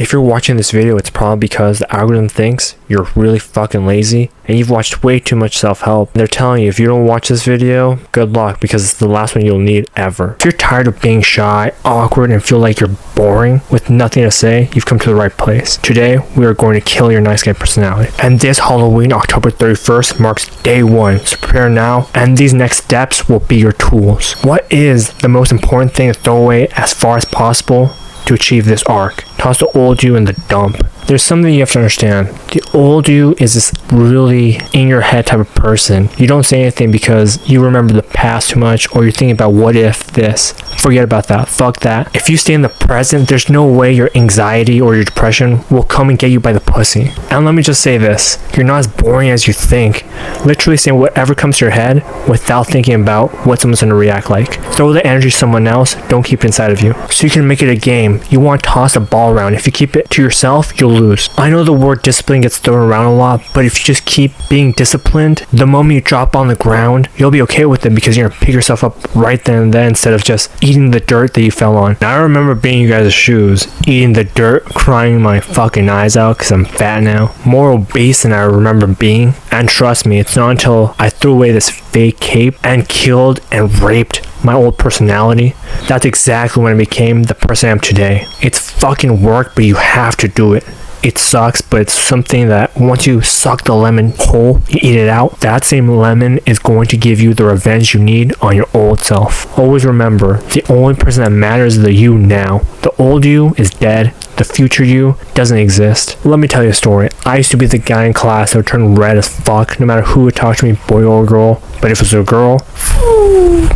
If you're watching this video, it's probably because the algorithm thinks you're really fucking lazy and you've watched way too much self-help. They're telling you if you don't watch this video, good luck, because it's the last one you'll need ever. If you're tired of being shy, awkward, and feel like you're boring with nothing to say, you've come to the right place. Today, we are going to kill your nice guy personality. And this Halloween, October 31st, marks day one. So prepare now, and these next steps will be your tools. What is the most important thing to throw away as far as possible to achieve this arc? Toss the old you in the dump. There's something you have to understand. The old you is this really in your head type of person. You don't say anything because you remember the past too much, or you're thinking about what if this. Forget about that. Fuck that. If you stay in the present, there's no way your anxiety or your depression will come and get you by the pussy. And let me just say this. You're not as boring as you think. Literally say whatever comes to your head without thinking about what someone's going to react like. Throw the energy to someone else. Don't keep it inside of you. So you can make it a game. You want to toss a ball around. If you keep it to yourself, you'll lose. I know the word discipline gets thrown around a lot, but if you just keep being disciplined, the moment you drop on the ground, you'll be okay with it because you're gonna pick yourself up right then and there instead of just eating the dirt that you fell on. Now, I remember being in you guys' shoes, eating the dirt, crying my fucking eyes out because I'm fat now, more obese than I remember being. And trust me, it's not until I threw away this fake cape and killed and raped my old personality, that's exactly when I became the person I am today. It's fucking work, but you have to do it. It sucks, but it's something that once you suck the lemon whole, you eat it out, that same lemon is going to give you the revenge you need on your old self. Always remember, the only person that matters is the you now. The old you is dead. The future you doesn't exist. Let me tell you a story. I used to be the guy in class that would turn red as fuck no matter who would talk to me, boy or girl. But if it was a girl,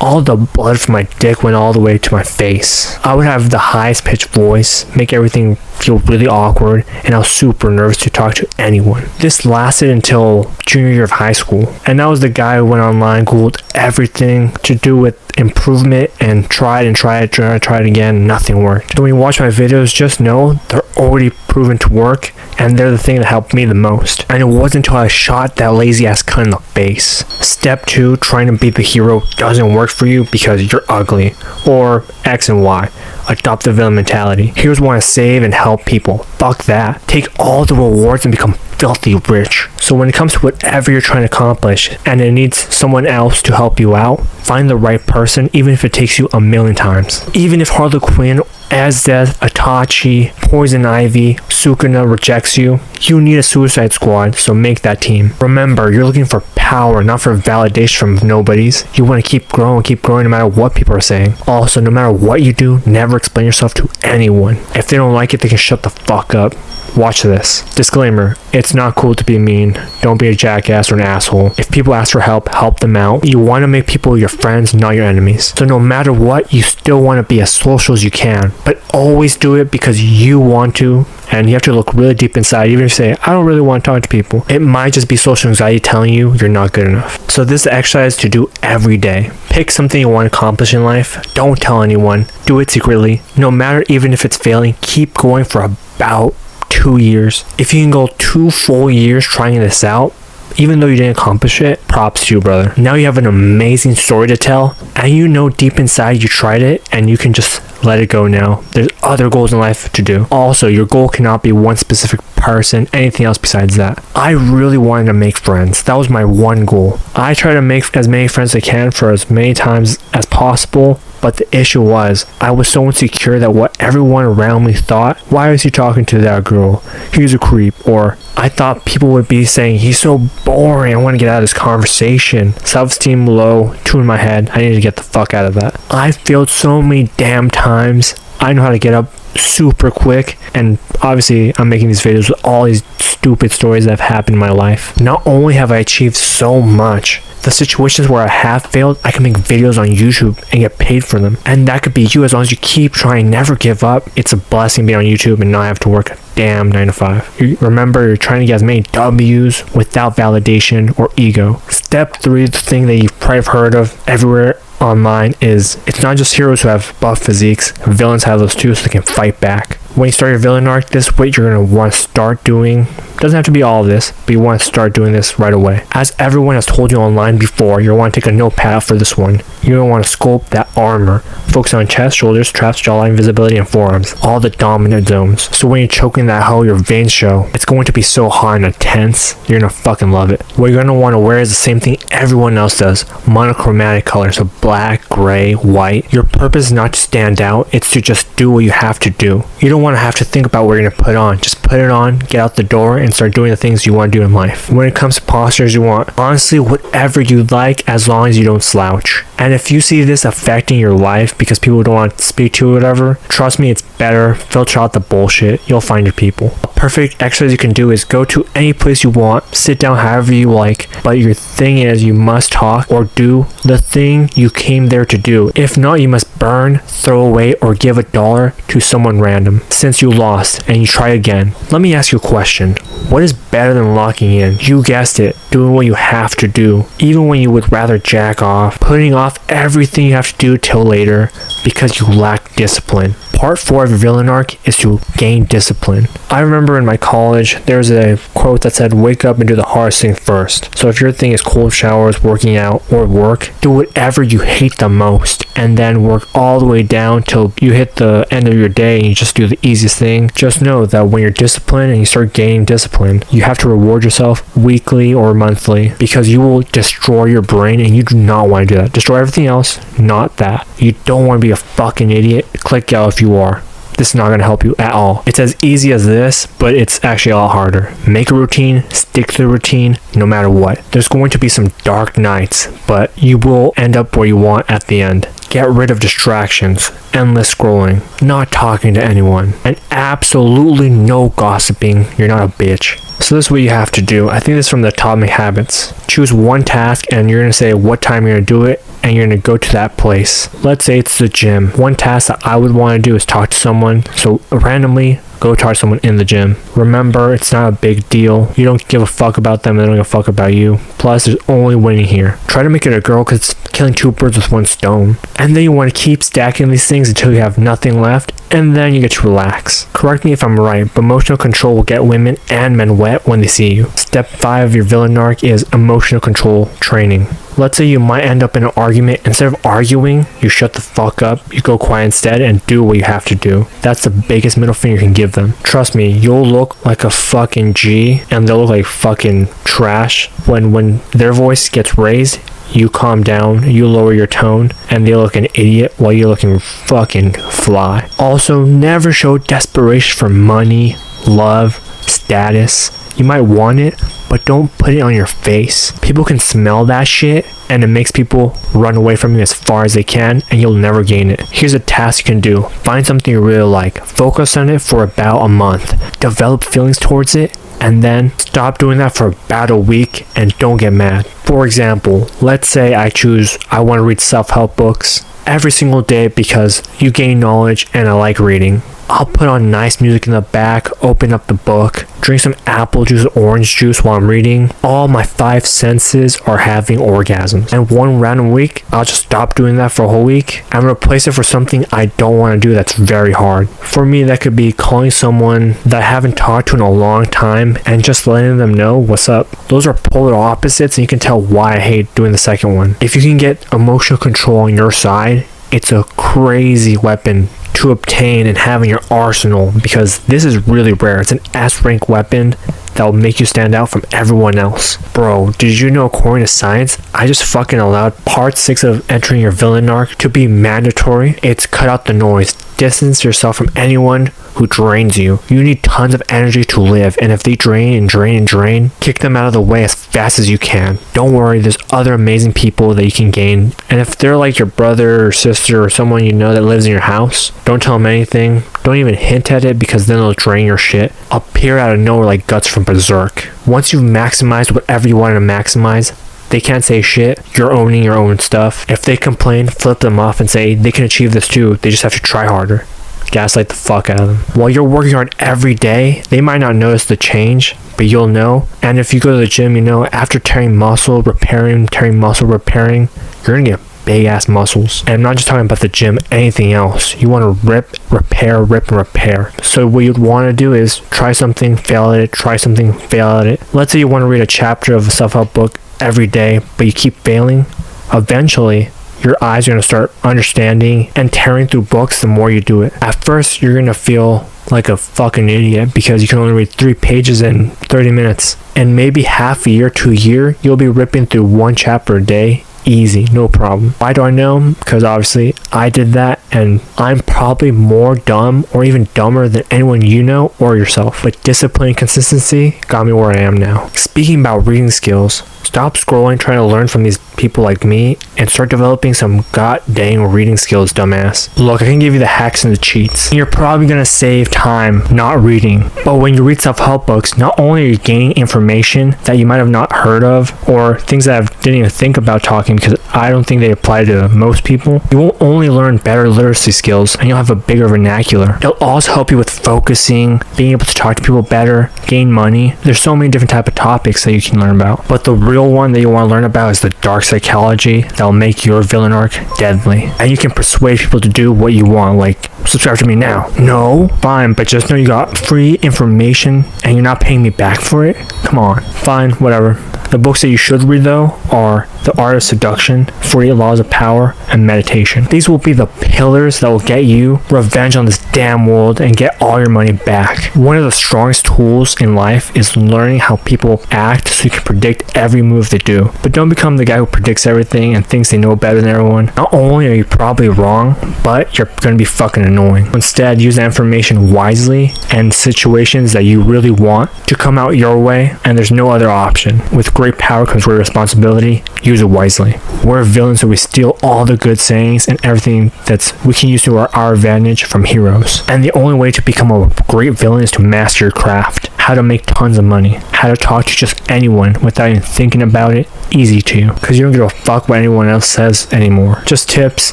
all the blood from my dick went all the way to my face. I would have the highest pitched voice, make everything feel really awkward, and I was super nervous to talk to anyone. This lasted until junior year of high school, and I was the guy who went online, googled everything to do with improvement, and tried it again. Nothing worked. So when you watch my videos, just know they're already proven to work, and they're the thing that helped me the most. And it wasn't until I shot that lazy ass cunt in the face. Step 2, trying to be the hero doesn't work for you because you're ugly, or X and Y. Adopt the villain mentality. Heroes want to save and help people. Fuck that. Take all the rewards and become filthy rich. So when it comes to whatever you're trying to accomplish and it needs someone else to help you out, find the right person, even if it takes you 1,000,000 times. Even if Harley Quinn, Azdeath, Itachi, Poison Ivy, Sukuna rejects you, you need a Suicide Squad, so make that team. Remember, you're looking for power, not for validation from nobodies. You want to keep growing no matter what people are saying. Also, no matter what you do, never explain yourself to anyone. If they don't like it, they can shut the fuck up. Watch this. Disclaimer, it's not cool to be mean. Don't be a jackass or an asshole. If people ask for help, help them out. You want to make people your friends, not your enemies. So no matter what, you still want to be as social as you can, but always do it because you want to, and you have to look really deep inside. Even if you say, I don't really want to talk to people, it might just be social anxiety telling you you're not good enough. So this is the exercise to do every day. Pick something you want to accomplish in life. Don't tell anyone. Do it secretly. No matter, even if it's failing, keep going for about 2 years. If you can go 2 full years trying this out, even though you didn't accomplish it, props to you, brother. Now you have an amazing story to tell, and you know deep inside you tried it, and you can just let it go now. There's other goals in life to do. Also, your goal cannot be one specific person, anything else besides that. I really wanted to make friends. That was my one goal. I try to make as many friends as I can for as many times as possible, but the issue was, I was so insecure that what everyone around me thought, why is he talking to that girl? He's a creep. Or I thought people would be saying, he's so boring, I want to get out of this conversation. Self-esteem low, 2 in my head, I need to get the fuck out of that. I failed so many damn times. I know how to get up super quick, and obviously I'm making these videos with all these stupid stories that have happened in my life. Not only have I achieved so much, the situations where I have failed, I can make videos on YouTube and get paid for them. And that could be you as long as you keep trying, never give up. It's a blessing being on YouTube and not have to work a damn 9 to 5. Remember, you're trying to get as many W's without validation or ego. Step 3, the thing that you've probably heard of everywhere online is it's not just heroes who have buff physiques, villains have those too, so they can fight back. When you start your villain arc, this is what you're going to want to start doing. Doesn't have to be all of this, but you want to start doing this right away. As everyone has told you online before, you want to take a notepad out for this one. You're going to want to sculpt that armor. Focus on chest, shoulders, traps, jawline, visibility, and forearms. All the dominant zones. So when you're choking that hoe, your veins show. It's going to be so hot and intense. You're going to fucking love it. What you're going to want to wear is the same thing everyone else does. Monochromatic colors, so black, gray, white. Your purpose is not to stand out. It's to just do what you have to do. You don't want to have to think about what you're going to put on. Just put it on, get out the door, and start doing the things you want to do in life. When it comes to postures, you want honestly whatever you like as long as you don't slouch. And if you see this affecting your life because people don't want to speak to you or whatever, trust me, it's better. Filter out the bullshit. You'll find your people. A perfect exercise you can do is go to any place you want, sit down however you like, but your thing is you must talk or do the thing you came there to do. If not, you must burn, throw away, or give $1 to someone random. Since you lost and you try again, let me ask you a question. What is better than locking in? You guessed it, doing what you have to do, even when you would rather jack off, putting off everything you have to do till later because you lack discipline. Part 4 of your villain arc is to gain discipline. I remember in my college, there was a quote that said, wake up and do the hardest thing first. So if your thing is cold showers, working out, or work, do whatever you hate the most, and then work all the way down till you hit the end of your day and you just do the easiest thing. Just know that when you're disciplined and you start gaining discipline, you have to reward yourself weekly or monthly because you will destroy your brain and you do not want to do that. Destroy everything else, not that. You don't want to be a fucking idiot. Click out if you are. This is not going to help you at all. It's as easy as this, but it's actually a lot harder. Make a routine, stick to the routine, no matter what. There's going to be some dark nights, but you will end up where you want at the end. Get rid of distractions, endless scrolling, not talking to anyone, and absolutely no gossiping. You're not a bitch. So this is what you have to do. I think this is from the Atomic Habits. Choose one task and you're going to say what time you're going to do it and you're going to go to that place. Let's say it's the gym. One task that I would want to do is talk to someone. So randomly go talk to someone in the gym. Remember, it's not a big deal. You don't give a fuck about them. They don't give a fuck about you. Plus, there's only winning here. Try to make it a girl because it's killing 2 birds with 1 stone. And then you want to keep stacking these things until you have nothing left. And then you get to relax. Correct me if I'm right, but emotional control will get women and men wet when they see you. Step 5 of your villain arc is emotional control training. Let's say you might end up in an argument. Instead of arguing, you shut the fuck up, you go quiet instead and do what you have to do. That's the biggest middle finger you can give them. Trust me, you'll look like a fucking G and they'll look like fucking trash when their voice gets raised. You calm down, you lower your tone, and they look an idiot while you're looking fucking fly. Also, never show desperation for money, love, status. You might want it, but don't put it on your face. People can smell that shit, and it makes people run away from you as far as they can, and you'll never gain it. Here's a task you can do. Find something you really like. Focus on it for about a month. Develop feelings towards it, and then stop doing that for about a week and don't get mad. For example, let's say I want to read self-help books every single day because you gain knowledge and I like reading. I'll put on nice music in the back, open up the book, drink some apple juice or orange juice while I'm reading. All my 5 senses are having orgasms. And one random week, I'll just stop doing that for a whole week and replace it for something I don't want to do that's very hard. For me, that could be calling someone that I haven't talked to in a long time and just letting them know what's up. Those are polar opposites and you can tell why I hate doing the second one. If you can get emotional control on your side, it's a crazy weapon to obtain and have in your arsenal because this is really rare. It's an S-rank weapon that will make you stand out from everyone else. Bro, did you know according to science, I just fucking allowed part 6 of entering your villain arc to be mandatory? It's cut out the noise. Distance yourself from anyone who drains you. You need tons of energy to live, and if they drain, kick them out of the way as fast as you can. Don't worry, there's other amazing people that you can gain, and if they're like your brother or sister or someone you know that lives in your house, don't tell them anything. Don't even hint at it because then they'll drain your shit. Appear out of nowhere like Guts from Berserk. Once you've maximized whatever you wanted to maximize, they can't say shit. You're owning your own stuff. If they complain, flip them off and say they can achieve this too. They just have to try harder. Gaslight the fuck out of them. While you're working hard every day, they might not notice the change, but you'll know. And if you go to the gym, you know, after tearing muscle repairing, you're gonna get big ass muscles. And I'm not just talking about the gym, anything else. You want to rip, repair. So what you'd want to do is try something, fail at it, try something, fail at it. Let's say you want to read a chapter of a self-help book every day, but you keep failing. Eventually, your eyes are going to start understanding and tearing through books the more you do it. At first, you're going to feel like a fucking idiot because you can only read 3 pages in 30 minutes. And maybe half a year to a year, you'll be ripping through 1 chapter a day. Easy, no problem. Why do I know? Because obviously I did that, and I'm probably more dumb or even dumber than anyone you know or yourself. But discipline and consistency got me where I am now. Speaking about reading skills, stop scrolling trying to learn from these people like me and start developing some goddamn reading skills, dumbass. Look, I can give you the hacks and the cheats. You're probably gonna save time not reading. But when you read self-help books, not only are you gaining information that you might have not heard of or things that I didn't even think about talking because I don't think they apply to most people, you won't only learn better literacy skills and you'll have a bigger vernacular. It'll also help you with focusing, being able to talk to people better, gain money. There's so many different type of topics that you can learn about. But the real one that you want to learn about is the dark psychology that'll make your villain arc deadly. And you can persuade people to do what you want, like subscribe to me now. No? Fine, but just know you got free information and you're not paying me back for it? Come on. Fine, whatever. The books that you should read though are The Art of Seduction, 48 Laws of Power, and Meditation. These will be the pillars that will get you revenge on this damn world and get all your money back. One of the strongest tools in life is learning how people act so you can predict every move they do. But don't become the guy who predicts everything and thinks they know better than everyone. Not only are you probably wrong, but you're going to be fucking annoying. Instead, use that information wisely and situations that you really want to come out your way, and there's no other option. With great power comes great responsibility. Use it wisely. We're villains, so we steal all the good sayings and everything that we can use to our advantage from heroes. And the only way to become a great villain is to master your craft. How to make tons of money. How to talk to just anyone without even thinking about it. Easy to, because you don't give a fuck what anyone else says anymore. Just tips.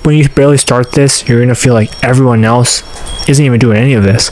When you barely start this, you're gonna feel like everyone else isn't even doing any of this,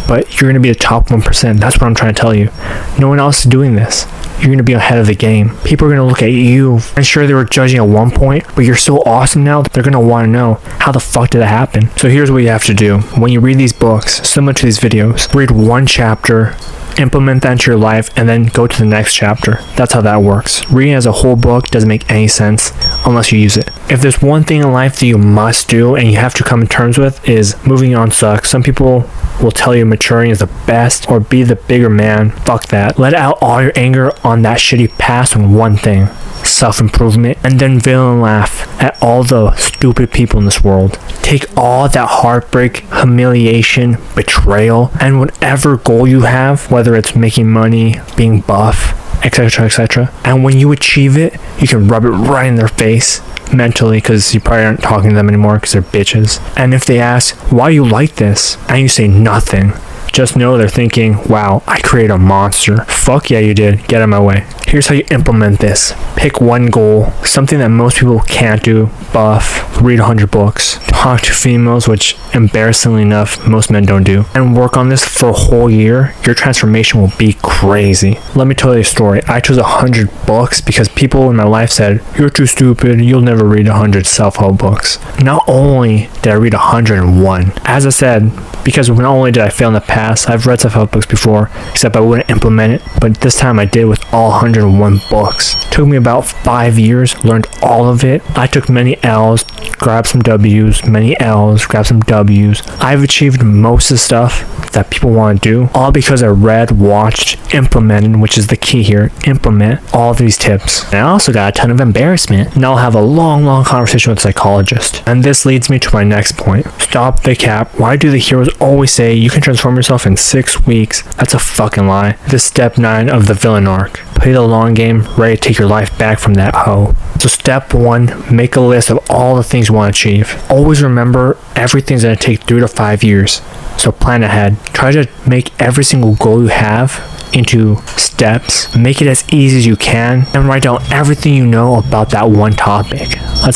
but you're gonna be the top 1%. That's what I'm trying to tell you. No one else is doing this. You're going to be ahead of the game. People are going to look at you. I'm sure they were judging at one point, but you're so awesome now that they're going to want to know, how the fuck did it happen? So here's what you have to do. When you read these books, similar to these videos, read 1 chapter, implement that into your life, and then go to the next chapter. That's how that works. Reading as a whole book doesn't make any sense unless you use it. If there's one thing in life that you must do and you have to come to terms with, is moving on sucks. Some people will tell you maturing is the best or be the bigger man. Fuck that. Let out all your anger on that shitty past on one thing: self-improvement, and then villain laugh at all the stupid people in this world. Take all that heartbreak, humiliation, betrayal, and whatever goal you have, whether it's making money, being buff, etc., and when you achieve it, you can rub it right in their face mentally, because you probably aren't talking to them anymore because they're bitches. And if they ask, why you like this? And you say nothing, just know they're thinking, wow, I created a monster. Fuck yeah, you did. Get out of my way. Here's how you implement this. Pick one goal, something that most people can't do. Buff, read 100 books, talk to females, which embarrassingly enough, most men don't do, and work on this for a whole year. Your transformation will be crazy. Let me tell you a story. I chose 100 books because people in my life said, you're too stupid, you'll never read 100 self-help books. Not only did I read 101, as I said, because not only did I fail in the past, I've read self-help books before, except I wouldn't implement it, but this time I did with all 101 books. Took me about 5 years, learned all of it. I took many L's, grabbed some W's, many L's, grabbed some W's. I've achieved most of the stuff that people want to do, all because I read, watched, implemented, which is the key here, implement all of these tips. And I also got a ton of embarrassment. Now I'll have a long conversation with a psychologist. And this leads me to my next point. Stop the cap. Why do the heroes always say you can transform yourself in 6 weeks? That's a fucking lie. This is step 9 of the villain arc. Play the long game, ready to take your life back from that hoe. So step 1, make a list of all the things you want to achieve. Always remember, everything's going to take 3 to 5 years. So plan ahead. Try to make every single goal you have into steps. Make it as easy as you can, and write down everything you know about that one topic.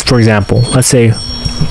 For example, let's say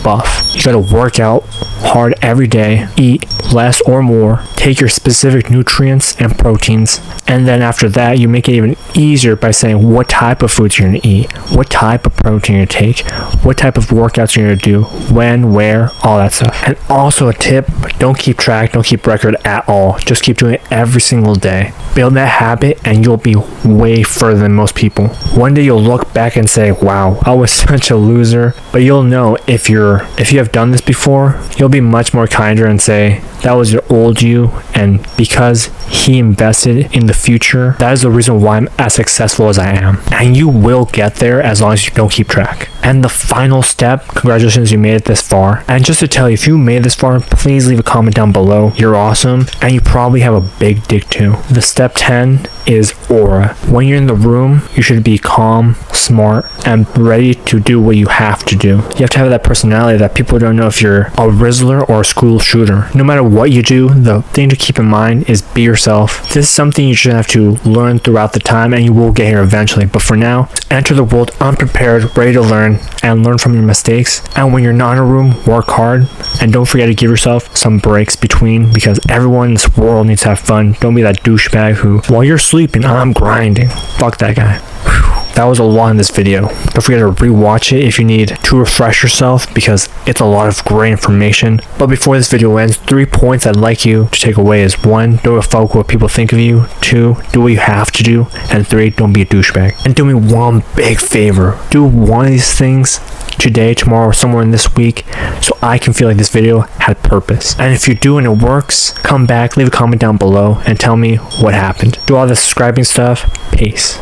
buff. You gotta work out hard every day, eat less or more, take your specific nutrients and proteins, and then after that, you make it even easier by saying what type of foods you're going to eat, what type of protein you're going to take, what type of workouts you're going to do, when, where, all that stuff. And also a tip, don't keep track, don't keep record at all. Just keep doing it every single day. Build that habit and you'll be way further than most people. One day you'll look back and say, wow, I was such a loser. But you'll know if you have done this before, you'll be much more kinder and say, that was your old you, and because he invested in the future, that is the reason why I'm as successful as I am. And you will get there as long as you don't keep track. And the final step, congratulations, you made it this far. And just to tell you, if you made it this far, please leave a comment down below. You're awesome, and you probably have a big dick too. The step 10 is aura. When you're in the room, you should be calm, smart, and ready to do what you have to do. You have to have that personality that people don't know if you're a Rizzler or a school shooter. No matter what you do, the thing to keep in mind is be yourself. This is something you should have to learn throughout the time, and you will get here eventually. But for now, enter the world unprepared, ready to learn, and learn from your mistakes. And when you're not in a room, work hard, and don't forget to give yourself some breaks between, because everyone in this world needs to have fun. Don't be that douchebag who, while you're sleeping, I'm grinding. Fuck that guy. That was a lot in this video. Don't forget to rewatch it if you need to refresh yourself, because it's a lot of great information. But before this video ends, 3 points I'd like you to take away is 1, don't give a fuck what people think of you. 2, do what you have to do. And 3, don't be a douchebag. And do me one big favor. Do one of these things today, tomorrow, or somewhere in this week, so I can feel like this video had purpose. And if you do and it works, come back, leave a comment down below, and tell me what happened. Do all the subscribing stuff. Peace.